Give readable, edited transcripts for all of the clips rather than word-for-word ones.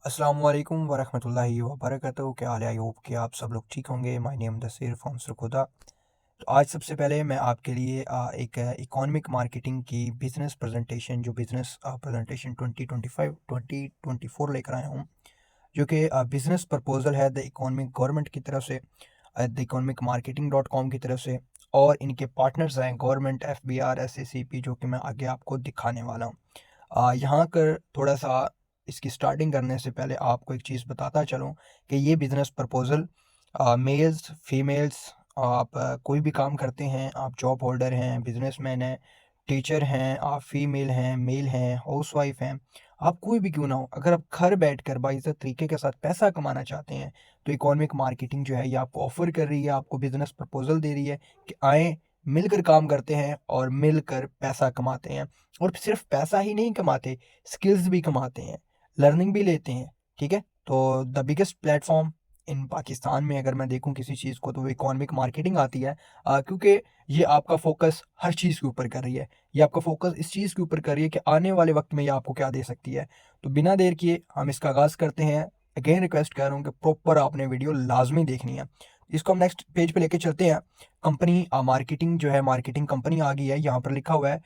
अस्सलामुअलैकुम वरहमतुल्लाहि वबरकातुहू। क्या हाल है? आई होप कि आप सब लोग ठीक होंगे। माय नेम दसीर फ्रॉम सरखुदा। तो आज सबसे पहले मैं आपके लिए एक इकोनॉमिक मार्केटिंग की बिज़नेस प्रेजेंटेशन जो बिज़नेस प्रेजेंटेशन 2025 2024 लेकर आया हूँ, जो कि बिज़नेस प्रपोजल है द इकोनॉमिक गवर्नमेंट की तरफ से, the economic marketing dot com की तरफ से, और इनके पार्टनर्स हैं गवर्नमेंट, FBR, SACP, जो कि मैं आगे आपको दिखाने वाला हूँ। यहाँ कर थोड़ा सा इसकी स्टार्टिंग करने से पहले आपको एक चीज़ बताता चलूँ कि ये बिज़नेस प्रपोज़ल मेल्स, फीमेल्स, आप कोई भी काम करते हैं, आप जॉब होल्डर हैं, बिज़नेसमैन हैं, टीचर हैं, आप फीमेल हैं, मेल हैं, हाउसवाइफ हैं, आप कोई भी क्यों ना हो, अगर आप घर बैठकर बाइज़्ज़त तरीके के साथ पैसा कमाना चाहते हैं, तो इकोनॉमिक मार्केटिंग जो है ये आपको ऑफ़र कर रही है, आपको बिज़नेस प्रपोज़ल दे रही है कि आएँ, मिलकर काम करते हैं और मिलकर पैसा कमाते हैं। और सिर्फ पैसा ही नहीं कमाते, स्किल्स भी कमाते हैं, लर्निंग भी लेते हैं, ठीक है? तो द बिगेस्ट प्लेटफ़ॉर्म इन पाकिस्तान में अगर मैं देखूँ किसी चीज़ को, तो वो इकोनॉमिक मार्केटिंग आती है, क्योंकि ये आपका फ़ोकस हर चीज़ के ऊपर कर रही है। ये आपका फ़ोकस इस चीज़ के ऊपर कर रही है कि आने वाले वक़्त में ये आपको क्या दे सकती है। तो बिना देर किए हम इसका आगाज़ करते हैं। अगेन रिक्वेस्ट कर रहा हूँ कि प्रॉपर आपने वीडियो लाज़मी देखनी है। इसको हम नेक्स्ट पेज पे लेके चलते हैं। कंपनी मार्केटिंग जो है, मार्केटिंग कंपनी आ गई है। यहाँ पर लिखा हुआ है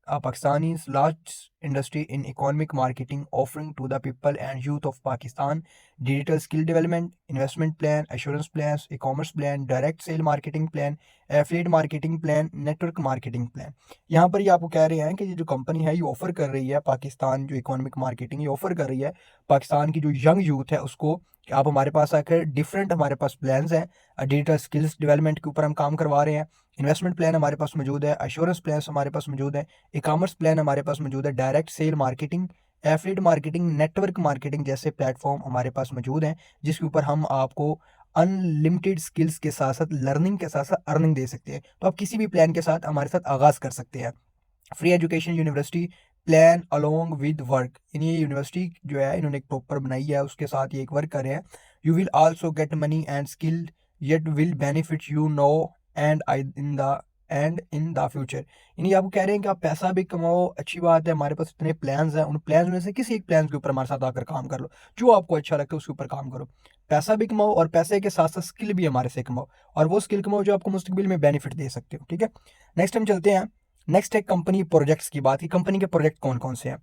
Pakistani's largest industry in economic marketing, offering to the people and youth of Pakistan digital skill development, investment plan, assurance plans, e-commerce plan, direct sale marketing plan, affiliate marketing plan, network marketing plan। यहाँ पर ये आपको कह रहे हैं कि ये जो कंपनी है ये ऑफर कर रही है, पाकिस्तान जो इकोनॉमिक मार्केटिंग ये ऑफर कर रही है पाकिस्तान की जो यंग यूथ है उसको, कि आप हमारे पास आकर डिफरेंट हमारे पास प्लान्स हैं, डिजिटल स्किल्स डेवलपमेंट के ऊपर हम काम करवा रहे हैं, इन्वेस्टमेंट प्लान हमारे पास मौजूद है, एश्योरेंस प्लान हमारे पास मौजूद है, ई कॉमर्स प्लान हमारे पास मौजूद है, direct sale marketing, affiliate marketing, network marketing जैसे प्लेटफॉर्म हमारे पास मौजूद हैं, जिसके ऊपर हम आपको अनलिमिटेड स्किल्स के साथ साथ लर्निंग के साथ साथ अर्निंग दे सकते हैं। तो आप किसी भी प्लान के साथ हमारे साथ आगाज़ कर सकते हैं। Free education university plan along with work, यानी ये यूनिवर्सिटी जो है इन्होंने एक प्रॉपर बनाई है, उसके साथ ये एक वर्क कर रहे हैं। You will also get money and skilled yet will benefit you know and I in the future. यानी आपको कह रहे हैं कि आप पैसा भी कमाओ, अच्छी बात है, हमारे पास इतने प्लान्स हैं, उन प्लान्स में से किसी एक प्लान के ऊपर हमारे साथ आकर काम कर लो, जो आपको अच्छा लगता है उसके ऊपर काम करो, पैसा भी कमाओ और पैसे के साथ साथ स्किल भी हमारे से कमाओ, और वो स्किल कमाओ जो आपको मुस्तकबिल में बेनिफिट दे सकते हो, ठीक है? नेक्स्ट हम चलते हैं। नेक्स्ट है कंपनी प्रोजेक्ट्स की बात, की कंपनी के प्रोजेक्ट कौन कौन से हैं।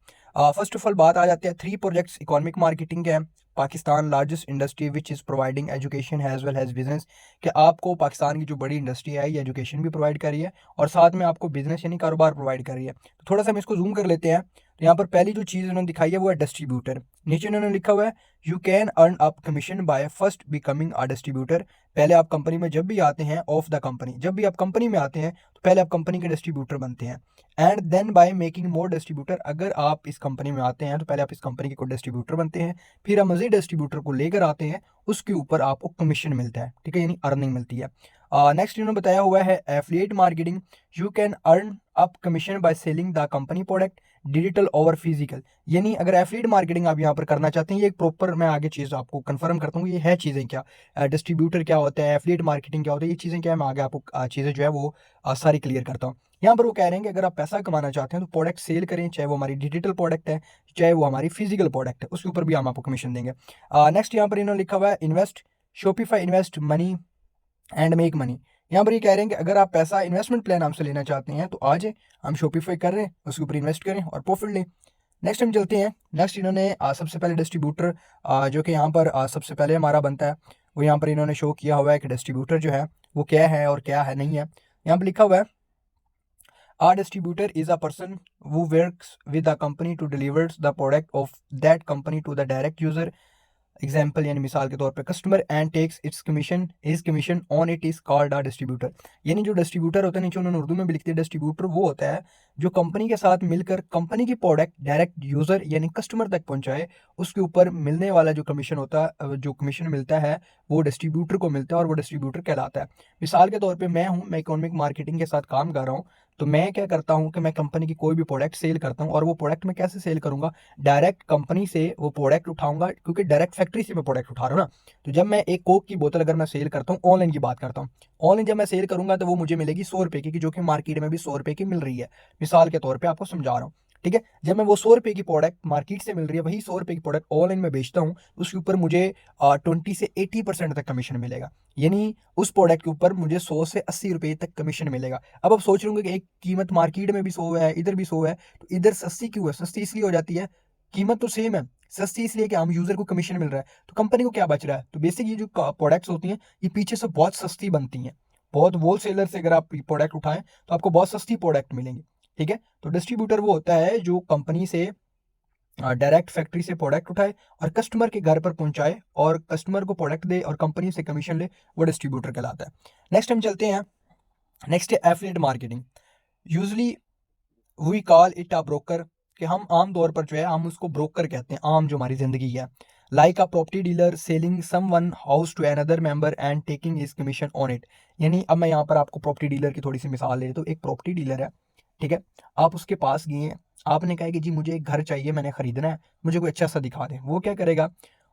फर्स्ट ऑफ ऑल बात आ जाती है 3 प्रोजेक्ट्स इकोनॉमिक मार्केटिंग के हैं। Pakistan largest industry which is providing education as well as business, कि आपको पाकिस्तान की जो बड़ी इंडस्ट्री है ये एजुकेशन भी प्रोवाइड कर रही है और साथ में आपको बिजनेस यानी कारोबार प्रोवाइड कर रही है। तो थोड़ा सा हम इसको जूम कर लेते हैं। तो यहाँ पर पहली जो चीज़ उन्होंने दिखाई है वो है डिस्ट्रीब्यूटर। नीचे उन्होंने लिखा हुआ है you can earn up commission by first becoming a distributor. पहले आप कंपनी में जब भी आते हैं, ऑफ द कंपनी, जब भी आप कंपनी में आते हैं तो पहले आप कंपनी के डिस्ट्रीब्यूटर बनते हैं। And then by making more distributor, अगर आप इस कंपनी में आते हैं तो पहले आप इस कंपनी के को डिस्ट्रीब्यूटर बनते हैं, फिर आप मजीद डिस्ट्रीब्यूटर को लेकर आते हैं, उसके ऊपर आपको कमीशन मिलता है, ठीक है, यानी अर्निंग मिलती है। नेक्स्ट इन्होंने बताया हुआ है affiliate marketing. You can earn up commission by selling the company product digital over physical. यानी अगर एफिलिएट मार्केटिंग आप यहाँ पर करना चाहते हैं, ये एक प्रॉपर मैं आगे चीज़ आपको कंफर्म करता हूँ ये है चीज़ें क्या, डिस्ट्रीब्यूटर क्या होता है, एफिलिएट मार्केटिंग क्या होता है, ये चीज़ें क्या है, मैं आगे आपको चीज़ें जो है वो सारी क्लियर करता हूँ। यहाँ पर वो कह रहे हैं कि अगर आप पैसा कमाना चाहते हैं तो प्रोडक्ट सेल करें, चाहे वो हमारी डिजिटल प्रोडक्ट है, चाहे वो हमारी फिजिकल प्रोडक्ट है, उसके ऊपर भी हम आपको कमीशन देंगे। नेक्स्ट यहाँ पर इन्होंने लिखा हुआ है invest, Shopify invest money and make money. यहाँ पर ये कह रहे हैं कि अगर आप पैसा इन्वेस्टमेंट प्लान हमसे लेना चाहते हैं तो आज हम शॉपिफाई कर रहे हैं, उसके ऊपर इन्वेस्ट करें और प्रॉफिट लें। नेक्स्ट हम चलते हैं। नेक्स्ट इन्होंने सबसे पहले डिस्ट्रीब्यूटर जो कि यहाँ पर सबसे पहले हमारा बनता है, वो यहाँ पर इन्होंने शो किया हुआ है कि डिस्ट्रीब्यूटर जो है वो क्या है और क्या है नहीं है। यहाँ पर लिखा हुआ है a distributor is a person who works with a company to deliver the product of that company to the direct user। Example यानी मिसाल के तौर पे customer and takes its commission is commission on it is called a distributor. यानी जो distributor होता है, नीचे उन्होंने उर्दू में भी लिख दिया, डिस्ट्रीब्यूटर वो होता है जो कंपनी के साथ मिलकर कंपनी की प्रोडक्ट डायरेक्ट यूजर यानी कस्टमर तक पहुंचाए, उसके ऊपर मिलने वाला जो कमीशन होता है, जो कमीशन मिलता है वो डिस्ट्रीब्यूटर को मिलता है और वो डिस्ट्रीब्यूटर कहलाता है। मिसाल के तौर पर मैं इकोनॉमिक मार्केटिंग के साथ काम कर रहा हूँ, तो मैं क्या करता हूँ कि मैं कंपनी की कोई भी प्रोडक्ट सेल करता हूँ, और वो प्रोडक्ट मैं कैसे सेल करूँगा, डायरेक्ट कंपनी से वो प्रोडक्ट उठाऊंगा, क्योंकि डायरेक्ट फैक्ट्री से मैं प्रोडक्ट उठा रहा हूँ ना। तो जब मैं एक कोक की बोतल अगर मैं सेल करता हूँ, ऑनलाइन की बात करता हूँ, ऑनलाइन जब मैं सेल करूंगा तो वो मुझे मिलेगी 100 रुपये की, जो कि मार्केट में भी 100 रुपये की मिल रही है। मिसाल के तौर पर आपको समझा रहा हूँ। ठीक है। जब मैं वो 100 रुपये की प्रोडक्ट मार्केट से मिल रही है, वही 100 रुपये की प्रोडक्ट ऑनलाइन में बेचता हूँ, उसके ऊपर मुझे 20 से 80% तक कमीशन मिलेगा। यानी उस प्रोडक्ट के ऊपर मुझे 100 से 80 रुपये तक कमीशन मिलेगा। अब आप सोच रहे होंगे कि एक कीमत मार्केट में भी 100 है, इधर भी 100 है, तो इधर सस्ती क्यों है? सस्ती इसलिए हो जाती है, कीमत तो सेम है, सस्ती इसलिए कि हम यूजर को कमीशन मिल रहा है, तो कंपनी को क्या बच रहा है? तो बेसिक ये जो प्रोडक्ट्स होती हैं, ये पीछे से बहुत सस्ती बनती हैं। बहुत होलसेलर से अगर आप प्रोडक्ट उठाएं तो आपको बहुत सस्ती प्रोडक्ट मिलेंगी। ठीक है। तो डिस्ट्रीब्यूटर वो होता है जो कंपनी से डायरेक्ट फैक्ट्री से प्रोडक्ट उठाए और कस्टमर के घर पर पहुंचाए और कस्टमर को प्रोडक्ट दे और कंपनी से कमीशन ले, वो डिस्ट्रीब्यूटर कहलाता है। नेक्स्ट हम चलते हैं, नेक्स्ट है affiliate marketing. Usually we call it a broker, कि हम आम तौर पर जो है हम उसको ब्रोकर कहते हैं, आम जो हमारी जिंदगी है। Like a property dealer selling some one house to another member and taking his commission on it. यानी अब मैं यहाँ पर आपको प्रॉपर्टी डीलर की थोड़ी सी मिसाल ले लेता हूँ। एक प्रॉपर्टी डीलर है, ठीक है, आप उसके पास गए हैं, आपने कहा कि जी मुझे एक घर चाहिए, मैंने खरीदना है, मुझे कोई अच्छा सा दिखा दें। वो क्या करेगा,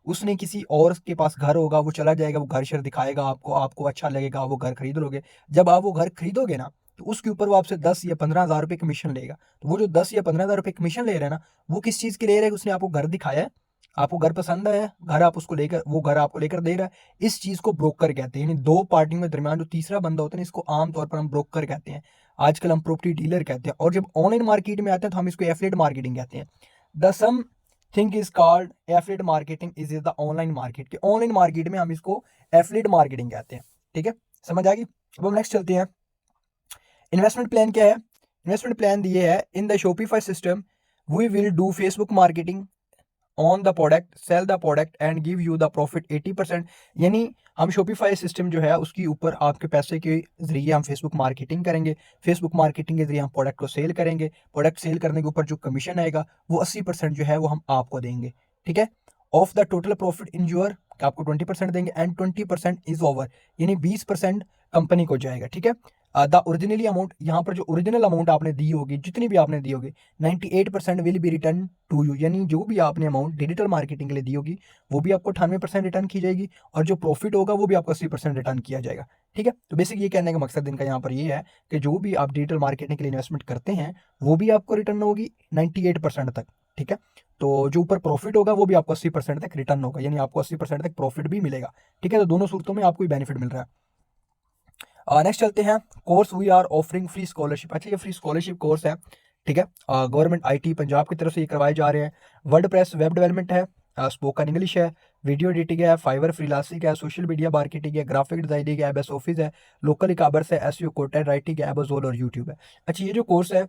उसने किसी और के पास घर होगा, वो चला जाएगा, वो घर शर दिखाएगा आपको, आपको अच्छा लगेगा, वो घर खरीद लोगे। जब आप वो घर खरीदोगे ना, तो उसके ऊपर वो आपसे 10 या 15 हज़ार रुपये कमीशन लेगा। तो वो जो 10 या 15 हज़ार रुपये कमीशन ले रहा है ना, वो किस चीज़ के ले रहा है? उसने आपको घर दिखाया है, आपको घर पसंद आया, घर आप उसको लेकर, वो घर आपको लेकर दे रहा है। इस चीज़ को ब्रोकर कहते हैं। यानी दो पार्टियों के दरमियान जो तीसरा बंदा होता है, इसको आमतौर पर हम ब्रोकर कहते हैं, आजकल हम प्रॉपर्टी डीलर कहते हैं। और जब ऑनलाइन मार्केट में आते हैं तो हम इसको एफिलिएट मार्केटिंग कहते हैं। The some thing is called affiliate marketing is the online market, के ऑनलाइन मार्केट में हम इसको एफिलिएट मार्केटिंग कहते हैं। ठीक है, समझ आ गई। अब हम नेक्स्ट चलते हैं। इन्वेस्टमेंट प्लान क्या है? इन्वेस्टमेंट प्लान दिए है, in the Shopify system we will do Facebook marketing on the product, sell the product and give you the profit 80%। यानी हम शॉपिफाई सिस्टम जो है उसके ऊपर आपके पैसे के जरिए हम फेसबुक मार्केटिंग करेंगे। फेसबुक मार्केटिंग के जरिए हम प्रोडक्ट को सेल करेंगे। प्रोडक्ट सेल करने के ऊपर जो कमीशन आएगा वो 80% जो है वो हम आपको देंगे। ठीक है। Of the total profit in your, आपको 20% देंगे एंड 20% इज ओवर, यानी 20% कंपनी को जाएगा। ठीक है। द ओरिजिनली अमाउंट, यहाँ पर जो ओरिजिनल अमाउंट आपने दी होगी, जितनी भी आपने दी होगी, 98% will be return to you. यानी जो भी आपने अमाउंट डिजिटल मार्केटिंग के लिए दी होगी वो भी आपको 98% रिटर्न की जाएगी, और जो प्रॉफिट होगा वो भी आपको 80% रिटर्न किया जाएगा। ठीक है। तो बेसिक ये कहने का मकसद इनका यहाँ पर ये है कि जो भी आप डिजिटल मार्केटिंग के लिए इन्वेस्टमेंट करते हैं वो भी आपको रिटर्न होगी 98% तक। ठीक है। तो जो ऊपर प्रॉफिट होगा वो भी आपको 80% तक रिटर्न होगा, यानी आपको 80% तक प्रॉफिट भी मिलेगा। ठीक है। तो दोनों सूरतों में आपको बेनिफिट मिल रहा है। नेक्स्ट चलते हैं, course we are offering free scholarship. अच्छा, ये फ्री स्कॉलरशिप कोर्स है, ठीक है, गवर्नमेंट आईटी पंजाब की तरफ से ये करवाए जा रहे हैं। वर्ड प्रेस वेब डेवलपमेंट है, स्पोकन इंग्लिश है, वीडियो एडिटिंग है, फाइवर फ्रीलांसिंग है, सोशल मीडिया मार्केटिंग है, ग्राफिक डिजाइनिंग है, एमएस ऑफिस है, लोकल इकाबर्स है, एसईओ कंटेंट राइटिंग है, एमेजोन और यूट्यूब है। अच्छा, ये जो कोर्स है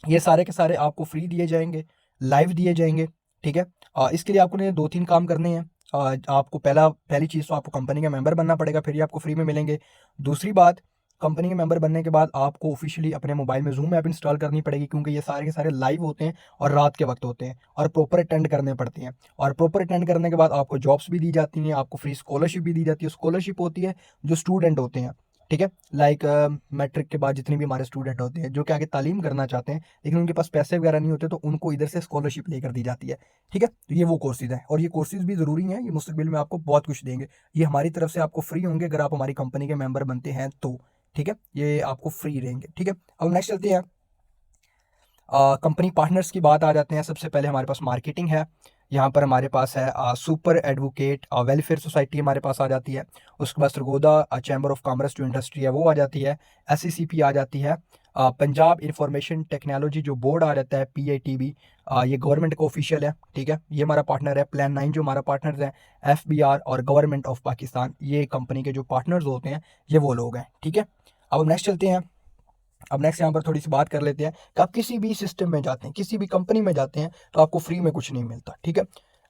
ये सारे के सारे आपको फ्री दिए जाएंगे, लाइव दिए जाएंगे। ठीक है। इसके लिए आपको 2-3 काम करने हैं। आपको पहली चीज़ तो आपको कंपनी का मेंबर बनना पड़ेगा, फिर ये आपको फ्री में मिलेंगे। दूसरी बात, कंपनी के मेंबर बनने के बाद आपको ऑफिशियली अपने मोबाइल में जूम ऐप इंस्टॉल करनी पड़ेगी, क्योंकि ये सारे के सारे लाइव होते हैं और रात के वक्त होते हैं और प्रॉपर अटेंड करने पड़ते हैं। और प्रॉपर अटेंड करने के बाद आपको जॉब्स भी दी जाती हैं, आपको फ्री स्कॉलरशिप भी दी जाती है। स्कॉलरशिप होती है जो स्टूडेंट होते हैं, ठीक है, लाइक मैट्रिक के बाद जितने भी हमारे स्टूडेंट होते हैं जो कि आगे तालीम करना चाहते हैं लेकिन उनके पास पैसे वगैरह नहीं होते, तो उनको इधर से स्कॉलरशिप लेकर दी जाती है। ठीक है। तो ये वो कोर्सेज हैं और ये कोर्सेज भी ज़रूरी हैं, ये मुस्तकबिल में आपको बहुत कुछ देंगे। ये हमारी तरफ से आपको फ्री होंगे अगर आप हमारी कंपनी के मेंबर बनते हैं तो। ठीक है, ये आपको फ्री रहेंगे। ठीक है। अब नेक्स्ट चलते हैं, कंपनी पार्टनर्स की बात आ जाते हैं। सबसे पहले हमारे पास मार्केटिंग है, यहाँ पर हमारे पास है सुपर एडवोकेट वेलफेयर सोसाइटी हमारे पास आ जाती है। उसके बाद सरगोदा चैम्बर ऑफ कॉमर्स जो इंडस्ट्री है वो आ जाती है। SECP आ जाती है। पंजाब इंफॉर्मेशन टेक्नोलॉजी जो बोर्ड आ जाता है PITB, ये गवर्नमेंट का ऑफिशियल है। ठीक है, ये हमारा पार्टनर है। प्लान 9 जो हमारा पार्टनर है, FBR और गवर्नमेंट ऑफ पाकिस्तान, ये कंपनी के जो पार्टनर्स होते हैं ये वो लोग हैं। ठीक है। अब नेक्स्ट चलते हैं, अब नेक्स्ट यहाँ पर थोड़ी सी बात कर लेते हैं कि आप किसी भी सिस्टम में जाते हैं, किसी भी कंपनी में जाते हैं तो आपको फ्री में कुछ नहीं मिलता। ठीक है।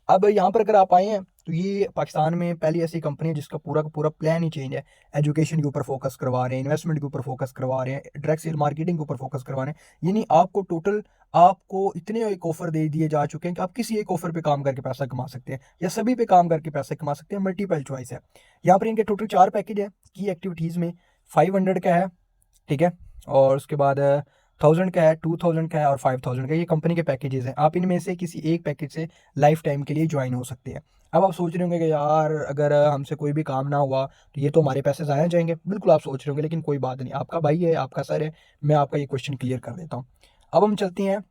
अब यहाँ पर अगर आप आए हैं तो ये पाकिस्तान में पहली ऐसी कंपनी है जिसका पूरा का पूरा प्लान ही चेंज है। एजुकेशन के ऊपर फोकस करवा रहे हैं, इन्वेस्टमेंट के ऊपर फोकस करवा रहे हैं, डायरेक्ट सेल मार्केटिंग के ऊपर फोकस करवा रहे हैं। यानी आपको टोटल आपको इतने एक ऑफर दे दिए जा चुके हैं कि आप किसी एक ऑफर पे काम करके पैसा कमा सकते हैं या सभी पे काम करके पैसा कमा सकते हैं। मल्टीपल चॉइस है। यहाँ पर इनके टोटल 4 पैकेज है की एक्टिविटीज़ में। 500 का है, ठीक है, और उसके बाद 1000 का है, 2000 का है और 5000 का। ये कंपनी के पैकेजेस हैं। आप इनमें से किसी एक पैकेज से लाइफ टाइम के लिए ज्वाइन हो सकते हैं। अब आप सोच रहे होंगे कि यार अगर हमसे कोई भी काम ना हुआ तो ये तो हमारे पैसे ज़ाया जाएंगे। बिल्कुल आप सोच रहे होंगे, लेकिन कोई बात नहीं, आपका भाई है, आपका सर है, मैं आपका ये क्वेश्चन क्लियर कर देता हूँ। अब हम चलते हैं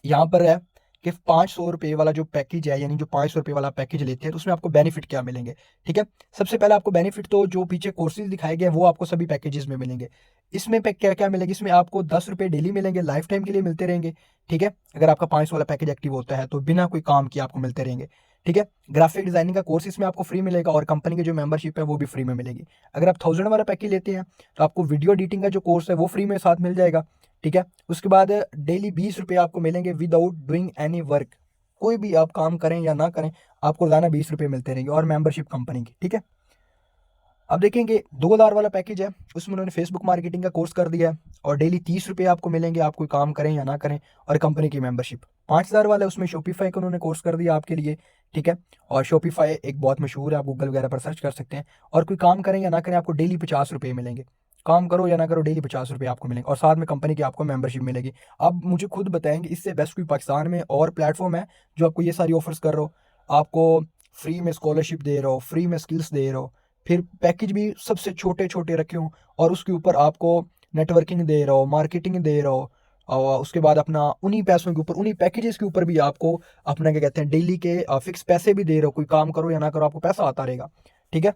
यहाँ पर है कि 500 रुपये वाला जो पैकेज है, यानी जो 500 रुपये वाला पैकेज लेते हैं, तो उसमें आपको बेनिफिट क्या मिलेंगे। ठीक है, सबसे पहले आपको बेनिफिट तो जो पीछे कोर्सेज दिखाए गए हैं वो आपको सभी पैकेजेस में मिलेंगे। इसमें क्या क्या मिलेगा, इसमें आपको 10 रुपये डेली मिलेंगे, लाइफ टाइम के लिए मिलते रहेंगे। ठीक है, अगर आपका 500 वाला पैकेज एक्टिव होता है तो बिना कोई काम किए आपको मिलते रहेंगे। ठीक है, ग्राफिक डिजाइनिंग का कोर्स इसमें आपको फ्री मिलेगा और कंपनी की जो मेंबरशिप है वो भी फ्री में मिलेगी। अगर आप 1000 वाला पैकेज लेते हैं तो आपको वीडियो एडिटिंग का जो कोर्स है वो फ्री में साथ मिल जाएगा। ठीक है, उसके बाद डेली 20 रुपये आपको मिलेंगे विदाउट डूइंग एनी वर्क। कोई भी आप काम करें या ना करें, आपको रोजाना 20 रुपये मिलते रहेंगे और मेंबरशिप कंपनी की। ठीक है, अब देखेंगे 2000 वाला पैकेज है, उसमें उन्होंने फेसबुक मार्केटिंग का कोर्स कर दिया है और डेली 30 रुपये आपको मिलेंगे, आप कोई काम करें या ना करें, और कंपनी की मेंबरशिप। 5000 वाला है, उसमें शॉपिफाई का उन्होंने कोर्स कर दिया आपके लिए। ठीक है, और शॉपिफाई एक बहुत मशहूर है, आप गूगल वगैरह पर सर्च कर सकते हैं। और कोई काम करें या ना करें, आपको डेली 50 रुपये मिलेंगे। काम करो या ना करो, डेली 50 रुपये आपको मिलेंगे और साथ में कंपनी की आपको मेंबरशिप मिलेगी। अब मुझे खुद बताएंगे इससे बेस्ट कोई पाकिस्तान में और प्लेटफॉर्म है जो आपको ये सारी ऑफर्स कर रहा हो, आपको फ्री में स्कॉलरशिप दे रहा हो, फ्री में स्किल्स दे रहा हो, फिर पैकेज भी सबसे छोटे छोटे रखे हों, और उसके ऊपर आपको नेटवर्किंग दे रहा हो, मार्केटिंग दे रहा हो, और उसके बाद अपना उन्हीं पैसों के ऊपर, उन्हीं पैकेजेस के ऊपर भी आपको अपना क्या कहते हैं डेली के फिक्स पैसे भी दे रहे हो। कोई काम करो या ना करो, आपको पैसा आता रहेगा। ठीक है,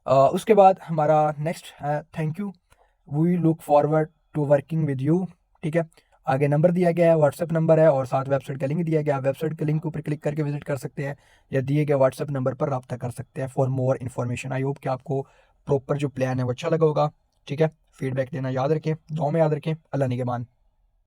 उसके बाद हमारा नेक्स्ट है thank you, we look forward to working with you. ठीक है, आगे नंबर दिया गया है, व्हाट्सएप नंबर है और साथ वेबसाइट का लिंक दिया गया है। वेबसाइट के लिंक के ऊपर क्लिक करके विजिट कर सकते हैं या दिए गए व्हाट्सएप नंबर पर रब्ता कर सकते हैं for more information. I hope कि आपको प्रॉपर जो प्लान है वो अच्छा लगा होगा। ठीक है, फीडबैक देना याद रखें, दुआ में याद रखें। अल्लाह निगहबान।